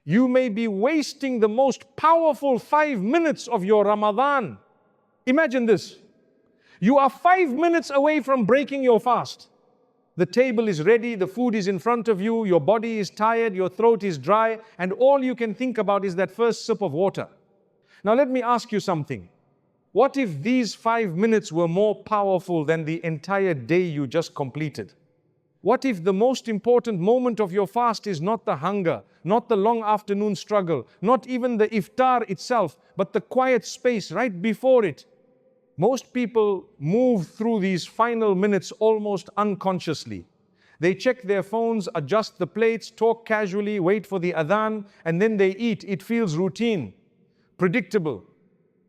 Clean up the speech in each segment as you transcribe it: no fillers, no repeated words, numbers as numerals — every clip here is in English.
You may be wasting the most powerful 5 minutes of your Ramadan. Imagine this. You are 5 minutes away from breaking your fast. The table is ready, the food is in front of you, your body is tired, your throat is dry, and all you can think about is that first sip of water. Now let me ask you something. What if these 5 minutes were more powerful than the entire day you just completed? What if the most important moment of your fast is not the hunger, not the long afternoon struggle, not even the iftar itself, but the quiet space right before it? Most people move through these final minutes almost unconsciously. They check their phones, adjust the plates, talk casually, wait for the adhan, and then they eat. It feels routine, predictable,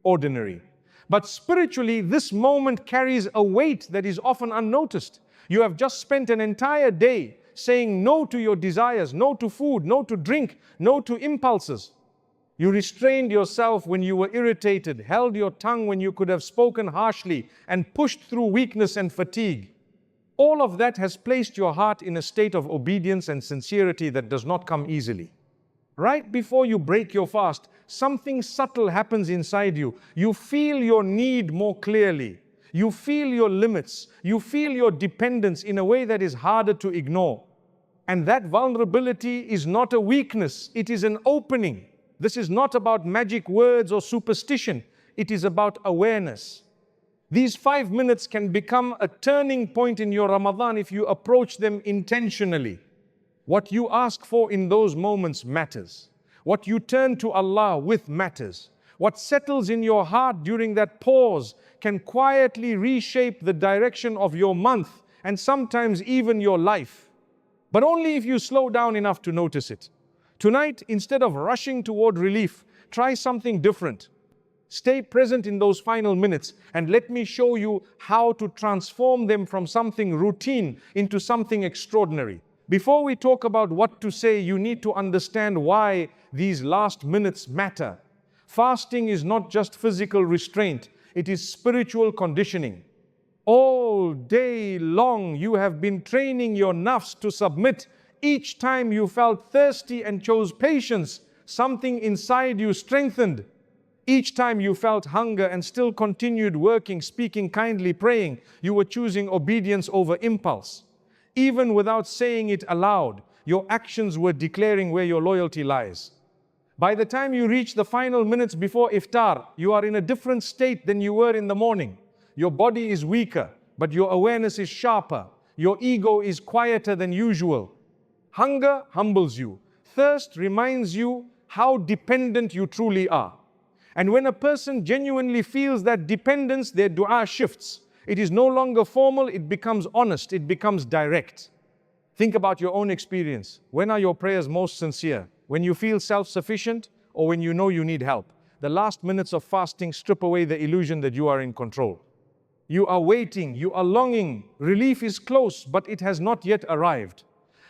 ordinary. But spiritually, this moment carries a weight that is often unnoticed. You have just spent an entire day saying no to your desires, no to food, no to drink, no to impulses. You restrained yourself when you were irritated, held your tongue when you could have spoken harshly, and pushed through weakness and fatigue. All of that has placed your heart in a state of obedience and sincerity that does not come easily. Right before you break your fast, something subtle happens inside you. You feel your need more clearly. You feel your limits. You feel your dependence in a way that is harder to ignore. And that vulnerability is not a weakness, it is an opening. This is not about magic words or superstition. It is about awareness. These 5 minutes can become a turning point in your Ramadan if you approach them intentionally. What you ask for in those moments matters. What you turn to Allah with matters. What settles in your heart during that pause can quietly reshape the direction of your month and sometimes even your life. But only if you slow down enough to notice it. Tonight, instead of rushing toward relief, try something different. Stay present in those final minutes and let me show you how to transform them from something routine into something extraordinary. Before we talk about what to say, you need to understand why these last minutes matter. Fasting is not just physical restraint, it is spiritual conditioning. All day long you have been training your nafs to submit. Each time you felt thirsty and chose patience, something inside you strengthened. Each time you felt hunger and still continued working, speaking kindly, praying, you were choosing obedience over impulse. Even without saying it aloud, your actions were declaring where your loyalty lies. By the time you reach the final minutes before iftar, you are in a different state than you were in the morning. Your body is weaker, but your awareness is sharper. Your ego is quieter than usual. Hunger humbles you. Thirst reminds you how dependent you truly are. And when a person genuinely feels that dependence, their dua shifts. It is no longer formal, it becomes honest, it becomes direct. Think about your own experience. When are your prayers most sincere? When you feel self-sufficient or when you know you need help? The last minutes of fasting strip away the illusion that you are in control. You are waiting, you are longing. Relief is close, but it has not yet arrived.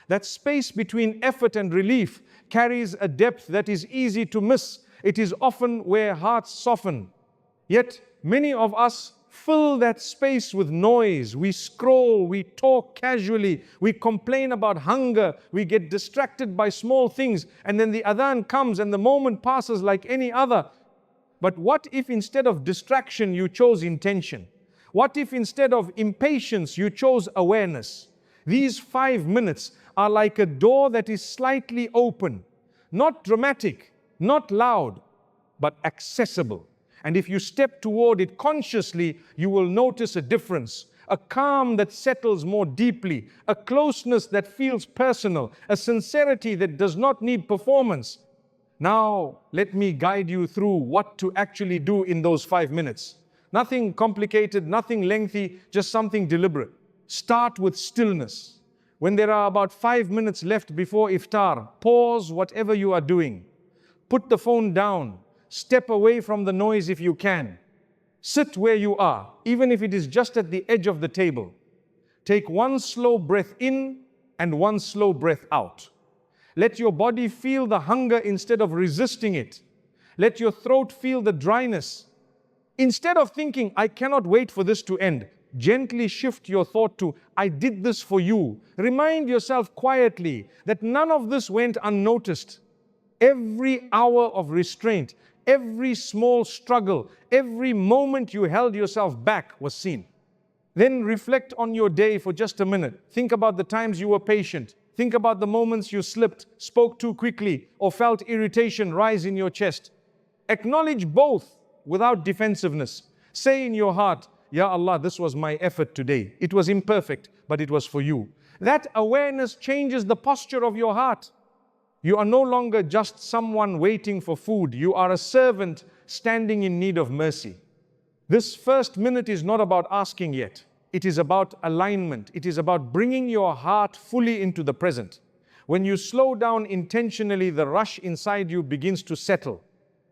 That space between effort and relief carries a depth that is easy to miss. It is often where hearts soften. Yet many of us fill that space with noise. We scroll, we talk casually, we complain about hunger, we get distracted by small things, and then the adhan comes and the moment passes like any other. But what if instead of distraction you chose intention? What if instead of impatience you chose awareness? These 5 minutes are like a door that is slightly open, not dramatic, not loud, but accessible. And if you step toward it consciously, you will notice a difference, a calm that settles more deeply, a closeness that feels personal, a sincerity that does not need performance. Now, let me guide you through what to actually do in those 5 minutes. Nothing complicated, nothing lengthy, just something deliberate. Start with stillness. When there are about 5 minutes left before iftar, pause whatever you are doing. Put the phone down. Step away from the noise if you can. Sit where you are, even if it is just at the edge of the table. Take one slow breath in and one slow breath out. Let your body feel the hunger instead of resisting it. Let your throat feel the dryness. Instead of thinking, I cannot wait for this to end, gently shift your thought to, I did this for you. Remind yourself quietly that none of this went unnoticed. Every hour of restraint, every small struggle, every moment you held yourself back was seen. Then reflect on your day for just a minute. Think about the times you were patient. Think about the moments you slipped, spoke too quickly, or felt irritation rise in your chest. Acknowledge both without defensiveness. Say in your heart, Ya Allah, this was my effort today. It was imperfect, but it was for you. That awareness changes the posture of your heart. You are no longer just someone waiting for food. You are a servant standing in need of mercy. This first minute is not about asking yet. It is about alignment. It is about bringing your heart fully into the present. When you slow down intentionally, the rush inside you begins to settle.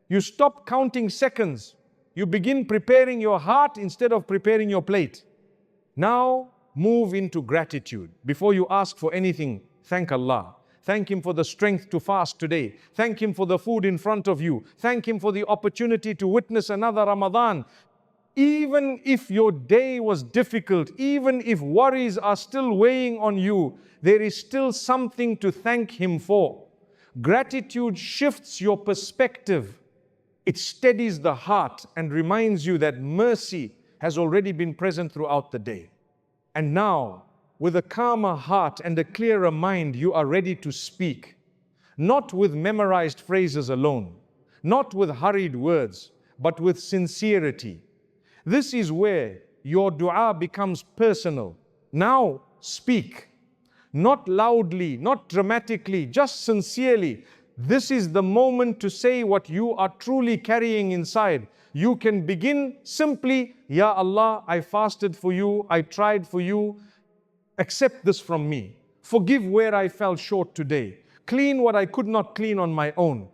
You stop counting seconds. You begin preparing your heart instead of preparing your plate. Now move into gratitude. Before you ask for anything, thank Allah. Thank Him for the strength to fast today. Thank Him for the food in front of you. Thank Him for the opportunity to witness another Ramadan. Even if your day was difficult, even if worries are still weighing on you, there is still something to thank Him for. Gratitude shifts your perspective. It steadies the heart and reminds you that mercy has already been present throughout the day. And now, with a calmer heart and a clearer mind, you are ready to speak. Not with memorized phrases alone, not with hurried words, but with sincerity. This is where your dua becomes personal. Now speak. Not loudly, not dramatically, just sincerely. This is the moment to say what you are truly carrying inside. You can begin simply, Ya Allah, I fasted for you, I tried for you. Accept this from me. Forgive where I fell short today. Clean what I could not clean on my own.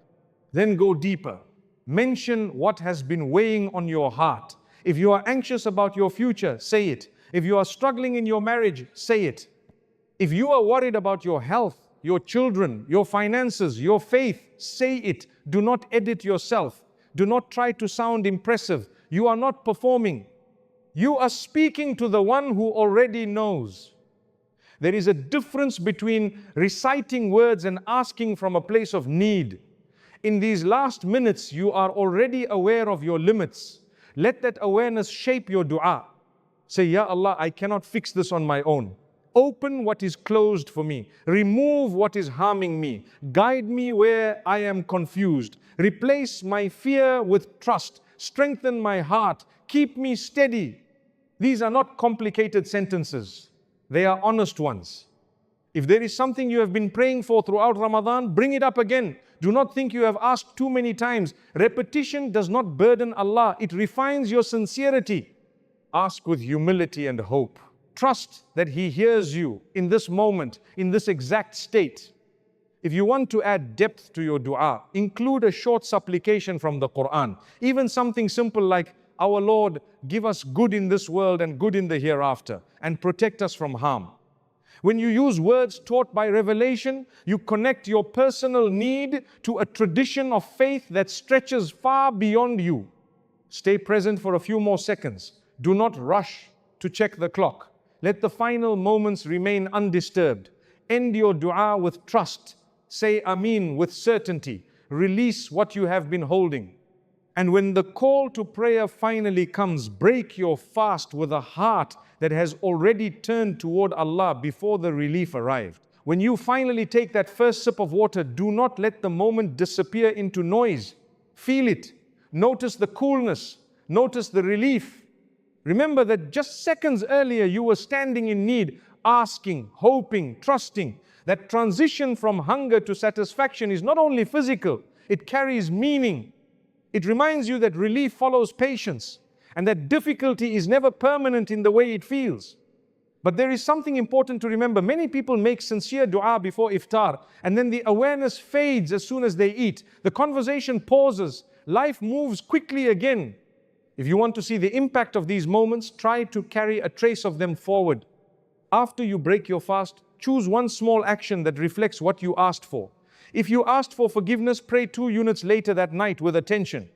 Then go deeper. Mention what has been weighing on your heart. If you are anxious about your future, say it. If you are struggling in your marriage, say it. If you are worried about your health, your children, your finances, your faith, say it. Do not edit yourself. Do not try to sound impressive. You are not performing. You are speaking to the one who already knows. There is a difference between reciting words and asking from a place of need. In these last minutes, you are already aware of your limits. Let that awareness shape your dua. Say, Ya Allah, I cannot fix this on my own. Open what is closed for me. Remove what is harming me. Guide me where I am confused. Replace my fear with trust. Strengthen my heart. Keep me steady. These are not complicated sentences. They are honest ones. If there is something you have been praying for throughout Ramadan, bring it up again. Do not think you have asked too many times. Repetition does not burden Allah. It refines your sincerity. Ask with humility and hope. Trust that He hears you in this moment, in this exact state. If you want to add depth to your dua, include a short supplication from the Quran. Even something simple like, Our Lord, give us good in this world and good in the hereafter, and protect us from harm. When you use words taught by revelation, you connect your personal need to a tradition of faith that stretches far beyond you. Stay present for a few more seconds. Do not rush to check the clock. Let the final moments remain undisturbed. End your dua with trust. Say Ameen with certainty. Release what you have been holding. And when the call to prayer finally comes, break your fast with a heart that has already turned toward Allah before the relief arrived. When you finally take that first sip of water, do not let the moment disappear into noise. Feel it. Notice the coolness. Notice the relief. Remember that just seconds earlier you were standing in need, asking, hoping, trusting. That transition from hunger to satisfaction is not only physical, it carries meaning. It reminds you that relief follows patience and that difficulty is never permanent in the way it feels. But there is something important to remember. Many people make sincere dua before iftar and then the awareness fades as soon as they eat. The conversation pauses. Life moves quickly again. If you want to see the impact of these moments, try to carry a trace of them forward. After you break your fast, choose one small action that reflects what you asked for. If you asked for forgiveness, pray 2 units later that night with attention.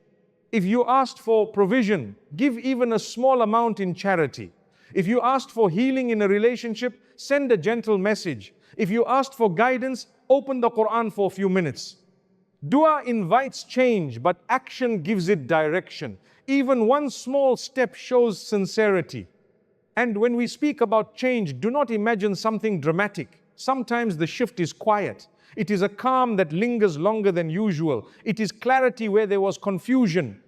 If you asked for provision, give even a small amount in charity. If you asked for healing in a relationship, send a gentle message. If you asked for guidance, open the Quran for a few minutes. Dua invites change, but action gives it direction. Even one small step shows sincerity. And when we speak about change, do not imagine something dramatic. Sometimes the shift is quiet. It is a calm that lingers longer than usual. It is clarity where there was confusion.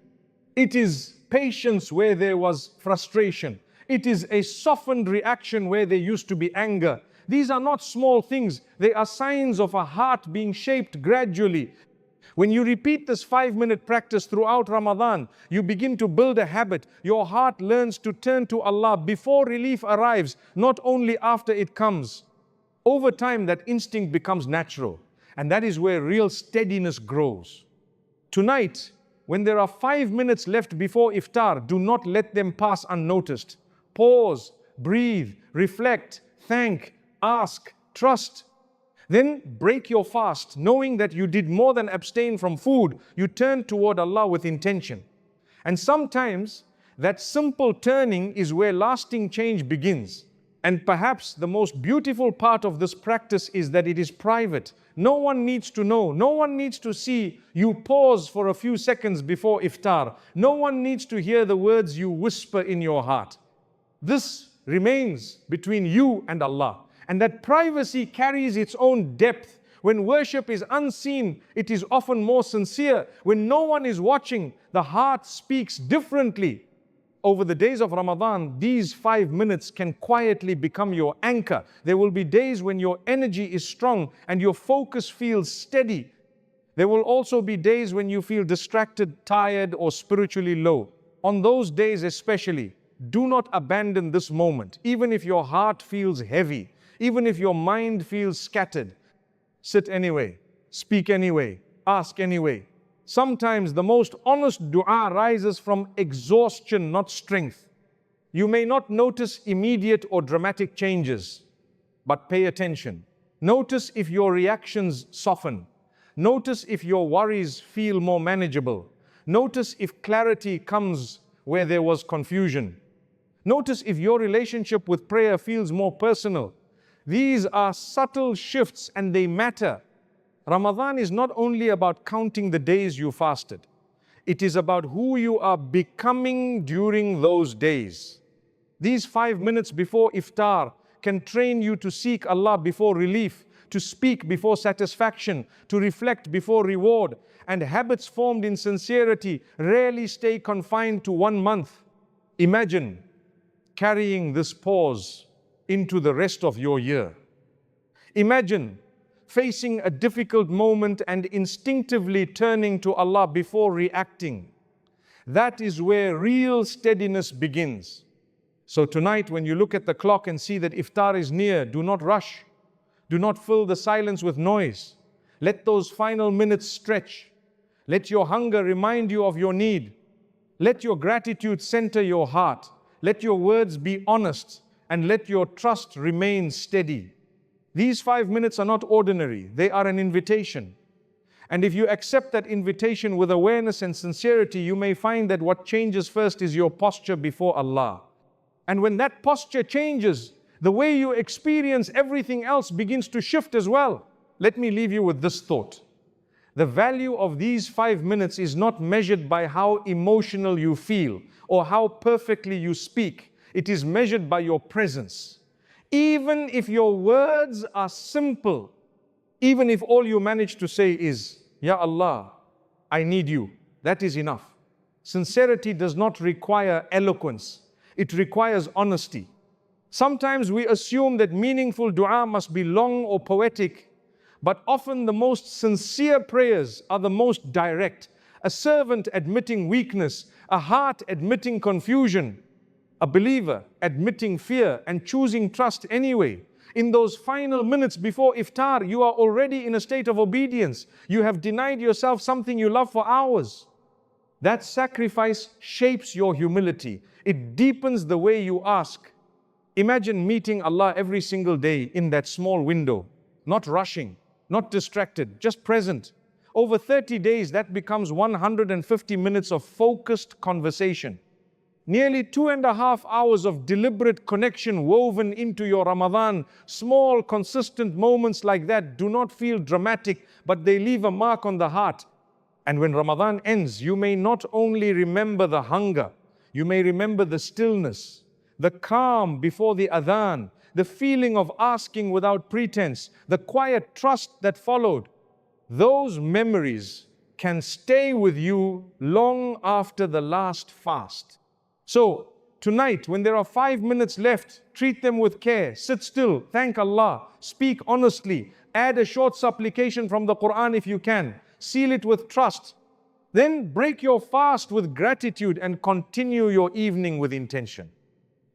It is patience where there was frustration. It is a softened reaction where there used to be anger. These are not small things. They are signs of a heart being shaped gradually. When you repeat this 5-minute practice throughout Ramadan, you begin to build a habit. Your heart learns to turn to Allah before relief arrives, not only after it comes. Over time, that instinct becomes natural, and that is where real steadiness grows. Tonight, when there are 5 minutes left before iftar, do not let them pass unnoticed. Pause, breathe, reflect, thank, ask, trust. Then break your fast, knowing that you did more than abstain from food. You turn toward Allah with intention. And sometimes that simple turning is where lasting change begins. And perhaps the most beautiful part of this practice is that it is private. No one needs to know. No one needs to see you pause for a few seconds before iftar. No one needs to hear the words you whisper in your heart. This remains between you and Allah. And that privacy carries its own depth. When worship is unseen, it is often more sincere. When no one is watching, the heart speaks differently. Over the days of Ramadan, these 5 minutes can quietly become your anchor. There will be days when your energy is strong and your focus feels steady. There will also be days when you feel distracted, tired, or spiritually low. On those days especially, do not abandon this moment, even if your heart feels heavy. Even if your mind feels scattered, sit anyway, speak anyway, ask anyway. Sometimes the most honest dua rises from exhaustion, not strength. You may not notice immediate or dramatic changes, but pay attention. Notice if your reactions soften. Notice if your worries feel more manageable. Notice if clarity comes where there was confusion. Notice if your relationship with prayer feels more personal. These are subtle shifts and they matter. Ramadan is not only about counting the days you fasted. It is about who you are becoming during those days. These 5 minutes before iftar can train you to seek Allah before relief, to speak before satisfaction, to reflect before reward. And habits formed in sincerity rarely stay confined to 1 month. Imagine carrying this pause into the rest of your year. Imagine facing a difficult moment and instinctively turning to Allah before reacting. That is where real steadiness begins. So tonight, when you look at the clock and see that iftar is near, do not rush. Do not fill the silence with noise. Let those final minutes stretch. Let your hunger remind you of your need. Let your gratitude center your heart. Let your words be honest. And let your trust remain steady. These 5 minutes are not ordinary, they are an invitation. And if you accept that invitation with awareness and sincerity, you may find that what changes first is your posture before Allah. And when that posture changes, the way you experience everything else begins to shift as well. Let me leave you with this thought. The value of these 5 minutes is not measured by how emotional you feel or how perfectly you speak. It is measured by your presence. Even if your words are simple, even if all you manage to say is, Ya Allah, I need you, that is enough. Sincerity does not require eloquence. It requires honesty. Sometimes we assume that meaningful dua must be long or poetic, but often the most sincere prayers are the most direct. A servant admitting weakness, a heart admitting confusion, a believer admitting fear and choosing trust anyway. In those final minutes before iftar, you are already in a state of obedience. You have denied yourself something you love for hours. That sacrifice shapes your humility. It deepens the way you ask. Imagine meeting Allah every single day in that small window, not rushing, not distracted, just present. Over 30 days, that becomes 150 minutes of focused conversation. Nearly 2.5 hours of deliberate connection woven into your Ramadan. Small, consistent moments like that do not feel dramatic, but they leave a mark on the heart. And when Ramadan ends, you may not only remember the hunger, you may remember the stillness, the calm before the adhan, the feeling of asking without pretense, the quiet trust that followed. Those memories can stay with you long after the last fast. So, tonight, when there are 5 minutes left, treat them with care, sit still, thank Allah, speak honestly, add a short supplication from the Quran if you can, seal it with trust. Then break your fast with gratitude and continue your evening with intention.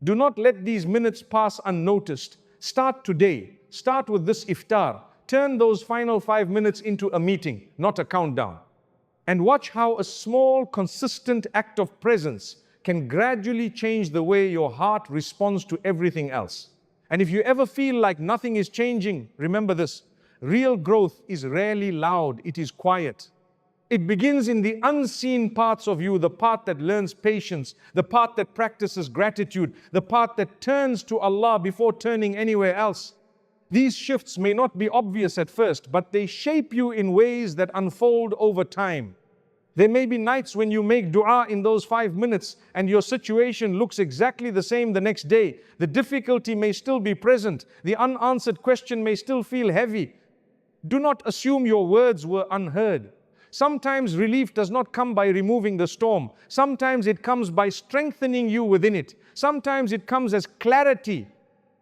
Do not let these minutes pass unnoticed. Start today. Start with this iftar. Turn those final 5 minutes into a meeting, not a countdown. And watch how a small, consistent act of presence can gradually change the way your heart responds to everything else. And if you ever feel like nothing is changing, remember this: real growth is rarely loud, it is quiet. It begins in the unseen parts of you, the part that learns patience, the part that practices gratitude, the part that turns to Allah before turning anywhere else. These shifts may not be obvious at first, but they shape you in ways that unfold over time. There may be nights when you make dua in those 5 minutes and your situation looks exactly the same the next day. The difficulty may still be present. The unanswered question may still feel heavy. Do not assume your words were unheard. Sometimes relief does not come by removing the storm. Sometimes it comes by strengthening you within it. Sometimes it comes as clarity.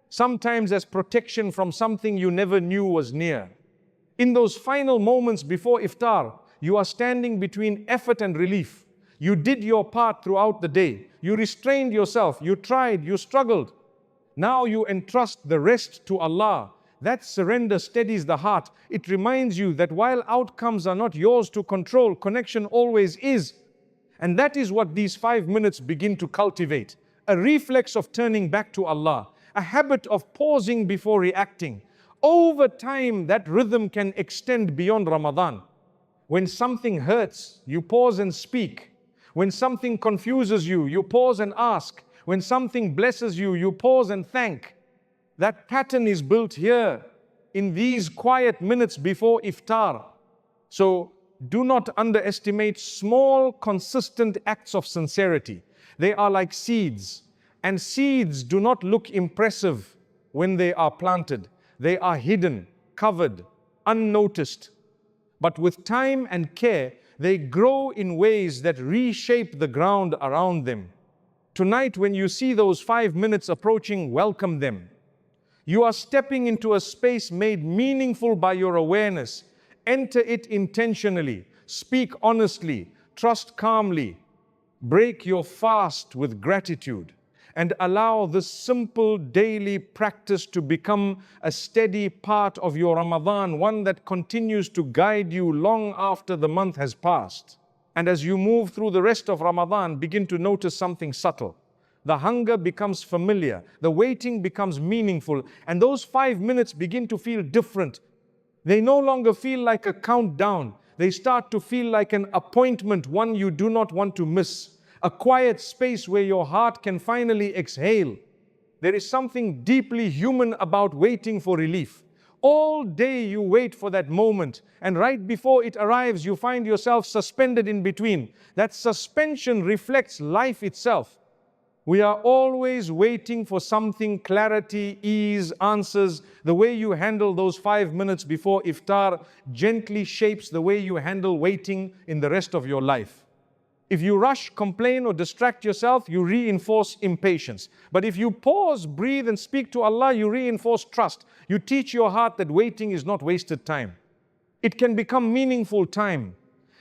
Sometimes as protection from something you never knew was near. In those final moments before iftar, you are standing between effort and relief. You did your part throughout the day. You restrained yourself. You tried. You struggled. Now you entrust the rest to Allah. That surrender steadies the heart. It reminds you that while outcomes are not yours to control, connection always is. And that is what these 5 minutes begin to cultivate. A reflex of turning back to Allah. A habit of pausing before reacting. Over time, that rhythm can extend beyond Ramadan. When something hurts, you pause and speak. When something confuses you, you pause and ask. When something blesses you, you pause and thank. That pattern is built here in these quiet minutes before iftar. So do not underestimate small, consistent acts of sincerity. They are like seeds, and seeds do not look impressive when they are planted. They are hidden, covered, unnoticed. But with time and care, they grow in ways that reshape the ground around them. Tonight, when you see those 5 minutes approaching, welcome them. You are stepping into a space made meaningful by your awareness. Enter it intentionally. Speak honestly. Trust calmly. Break your fast with gratitude. And allow this simple daily practice to become a steady part of your Ramadan, one that continues to guide you long after the month has passed. And as you move through the rest of Ramadan, begin to notice something subtle. The hunger becomes familiar, the waiting becomes meaningful, and those 5 minutes begin to feel different. They no longer feel like a countdown. They start to feel like an appointment, one you do not want to miss. A quiet space where your heart can finally exhale. There is something deeply human about waiting for relief. All day you wait for that moment, and right before it arrives, you find yourself suspended in between. That suspension reflects life itself. We are always waiting for something: clarity, ease, answers. The way you handle those 5 minutes before iftar gently shapes the way you handle waiting in the rest of your life. If you rush, complain, or distract yourself, you reinforce impatience. But if you pause, breathe, and speak to Allah, you reinforce trust. You teach your heart that waiting is not wasted time. It can become meaningful time.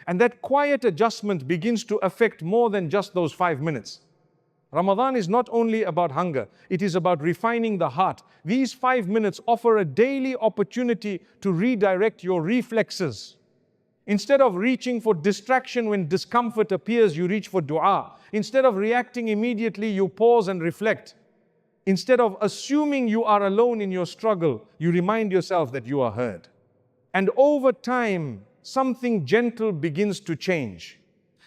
And that quiet adjustment begins to affect more than just those 5 minutes. Ramadan is not only about hunger, it is about refining the heart. These 5 minutes offer a daily opportunity to redirect your reflexes. Instead of reaching for distraction when discomfort appears, you reach for dua. Instead of reacting immediately, you pause and reflect. Instead of assuming you are alone in your struggle, you remind yourself that you are heard. And over time, something gentle begins to change.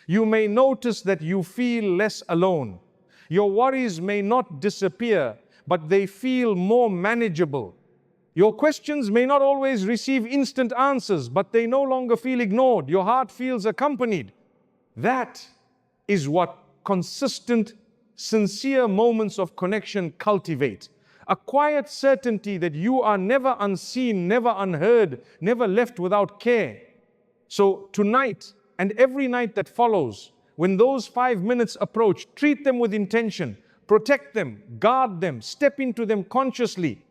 You may notice that you feel less alone. Your worries may not disappear, but they feel more manageable. Your questions may not always receive instant answers, but they no longer feel ignored. Your heart feels accompanied. That is what consistent, sincere moments of connection cultivate. A quiet certainty that you are never unseen, never unheard, never left without care. So tonight and every night that follows, when those 5 minutes approach, treat them with intention, protect them, guard them, step into them consciously.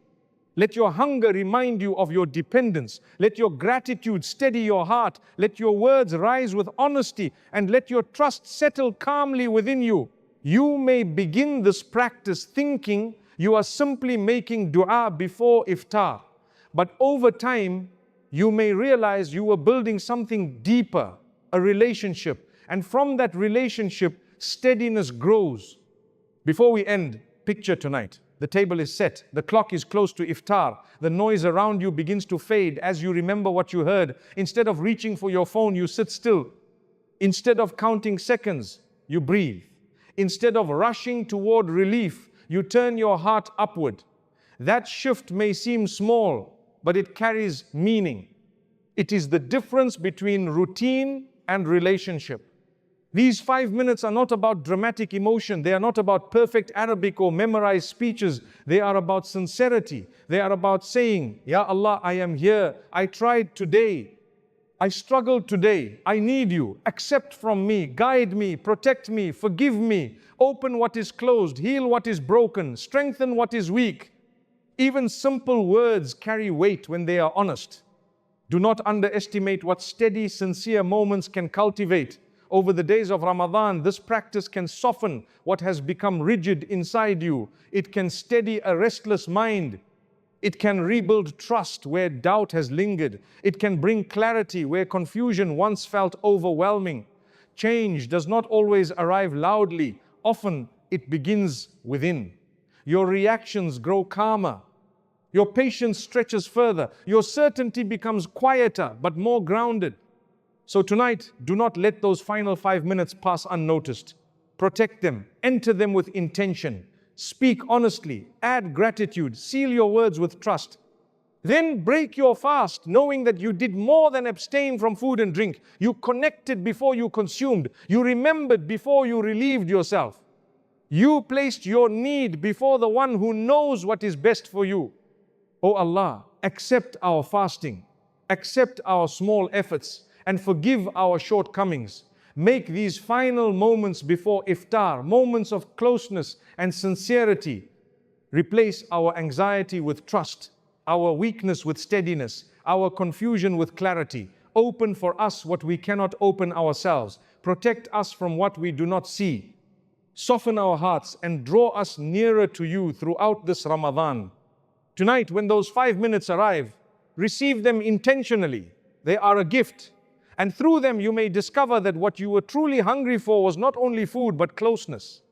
Let your hunger remind you of your dependence. Let your gratitude steady your heart. Let your words rise with honesty, and let your trust settle calmly within you. You may begin this practice thinking you are simply making dua before iftar. But over time, you may realize you were building something deeper, a relationship. And from that relationship, steadiness grows. Before we end, picture tonight. The table is set. The clock is close to iftar. The noise around you begins to fade as you remember what you heard. Instead of reaching for your phone, you sit still. Instead of counting seconds, you breathe. Instead of rushing toward relief, you turn your heart upward. That shift may seem small, but it carries meaning. It is the difference between routine and relationship. These 5 minutes are not about dramatic emotion. They are not about perfect Arabic or memorized speeches. They are about sincerity. They are about saying, Ya Allah, I am here. I tried today. I struggled today. I need you. Accept from me. Guide me. Protect me. Forgive me. Open what is closed. Heal what is broken. Strengthen what is weak. Even simple words carry weight when they are honest. Do not underestimate what steady, sincere moments can cultivate. Over the days of Ramadan, this practice can soften what has become rigid inside you. It can steady a restless mind. It can rebuild trust where doubt has lingered. It can bring clarity where confusion once felt overwhelming. Change does not always arrive loudly. Often it begins within. Your reactions grow calmer. Your patience stretches further. Your certainty becomes quieter but more grounded. So tonight, do not let those final 5 minutes pass unnoticed. Protect them, enter them with intention, speak honestly, add gratitude, seal your words with trust. Then break your fast, knowing that you did more than abstain from food and drink. You connected before you consumed. You remembered before you relieved yourself. You placed your need before the one who knows what is best for you. O Allah, accept our fasting, accept our small efforts, and forgive our shortcomings. Make these final moments before iftar moments of closeness and sincerity. Replace our anxiety with trust, our weakness with steadiness, our confusion with clarity. Open for us what we cannot open ourselves. Protect us from what we do not see. Soften our hearts and draw us nearer to you throughout this Ramadan. Tonight, when those 5 minutes arrive, receive them intentionally. They are a gift. And through them, you may discover that what you were truly hungry for was not only food, but closeness.